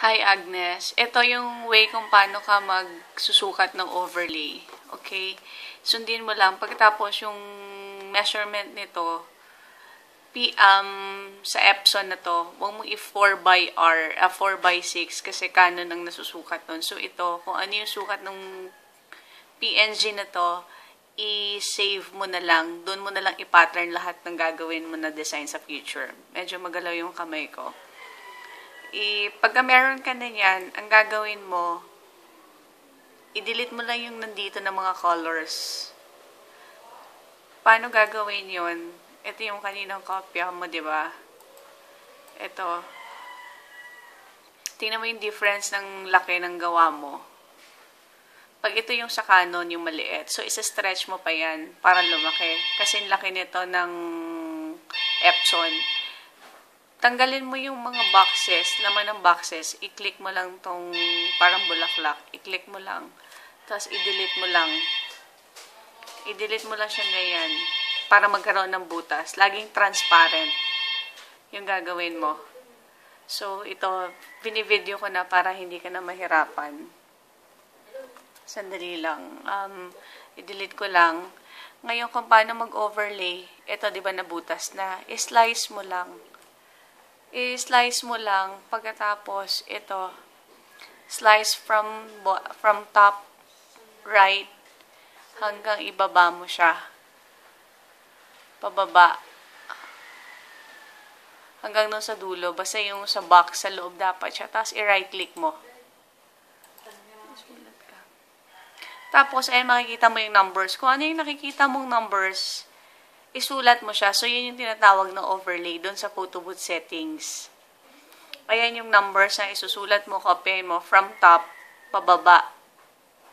Hi Agnes, ito yung way kung paano ka magsusukat ng overlay. Okay? Sundin mo lang. Pagkatapos yung measurement nito, sa Epson na to, huwag mo i-4x 4x6 kasi Canon ang nasusukat nun. So ito, kung ano yung sukat ng PNG na to, i-save mo na lang. Doon mo na lang i-pattern lahat ng gagawin mo na design sa future. Medyo magalaw yung kamay ko. Pagka meron ka na yan, ang gagawin mo, i-delete mo lang yung nandito na mga colors. Paano gagawin yun? Ito yung kaninang kopya mo, di ba? Ito. Tingnan mo yung difference ng laki ng gawa mo. Pag ito yung sa Canon, yung maliit. So, isa-stretch mo pa yan para lumaki. Kasi laki nito ng Epson. Tanggalin mo yung mga boxes, laman ng boxes, i-click mo lang tong parang bulaklak, i-click mo lang, tapos i-delete mo lang. I-delete mo lang siya ganyan para magkaroon ng butas. Laging transparent yung gagawin mo. So, ito, binivideo ko na para hindi ka na mahirapan. Sandali lang. I-delete ko lang. Ngayon, kung paano mag-overlay, ito, di ba, nabutas na, i-slice mo lang. I-slice mo lang, pagkatapos ito, slice from top right hanggang ibaba mo siya. Pababa. Hanggang doon sa dulo, basta yung sa box sa loob dapat siya. Tapos i-right click mo. Tapos, ayun, makikita mo yung numbers. Kung ano yung nakikita mong numbers, isulat mo siya. So, yun yung tinatawag na overlay doon sa photo booth settings. Ayan yung numbers na isusulat mo, copy mo from top, pababa.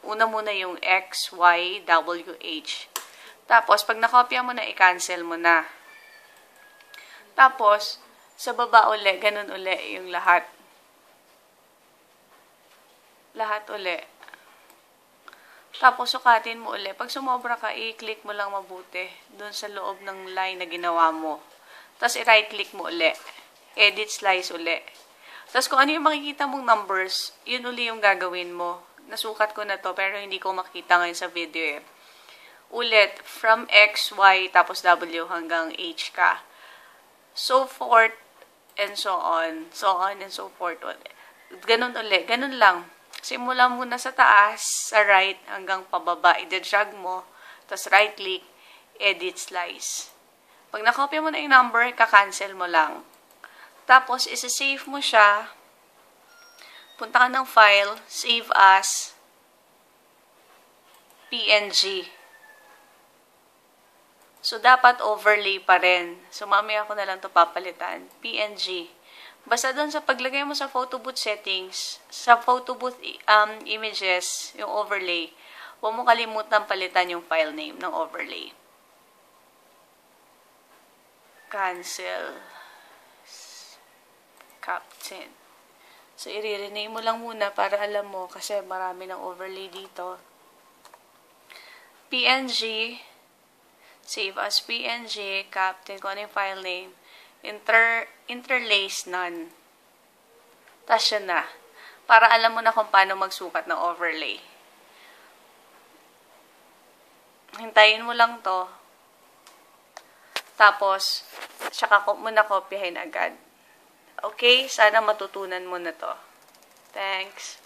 Una muna yung X, Y, W, H. Tapos, pag nakopya mo na, i-cancel mo na. Tapos, sa baba uli, ganun uli yung lahat. Lahat uli. Tapos, sukatin mo uli. Pag sumobra ka, i-click mo lang mabuti doon sa loob ng line na ginawa mo. Tapos, i-right click mo uli. Edit slice uli. Tapos, kung ano yung makikita mong numbers, yun uli yung gagawin mo. Nasukat ko na to, pero hindi ko makita ngayon sa video eh. Ulit, from X, Y, tapos W hanggang H ka. So forth, and so on. So on, and so forth ulit. Ganun ulit. Ganun lang. Simula muna sa taas, sa right, hanggang pababa. I-drag mo, tapos right click, edit slice. Pag nakopya mo na yung number, ka-cancel mo lang. Tapos, isa-save mo siya. Punta ka ng file, save as PNG. So, dapat overlay pa rin. So, mamaya ko na lang ito papalitan. PNG. Basta doon sa paglagay mo sa photo booth settings, sa photo booth images, yung overlay, huwag mo kalimutan palitan yung file name ng overlay. Cancel. Captain. So, i-rename mo lang muna para alam mo kasi marami ng overlay dito. PNG. Save as PNG. Captain. Kung ano yung file name. Interlace none. Tapos yun na. Para alam mo na kung paano magsukat ng overlay. Hintayin mo lang to. Tapos, saka mo na kopyahin agad. Okay? Sana matutunan mo na to. Thanks.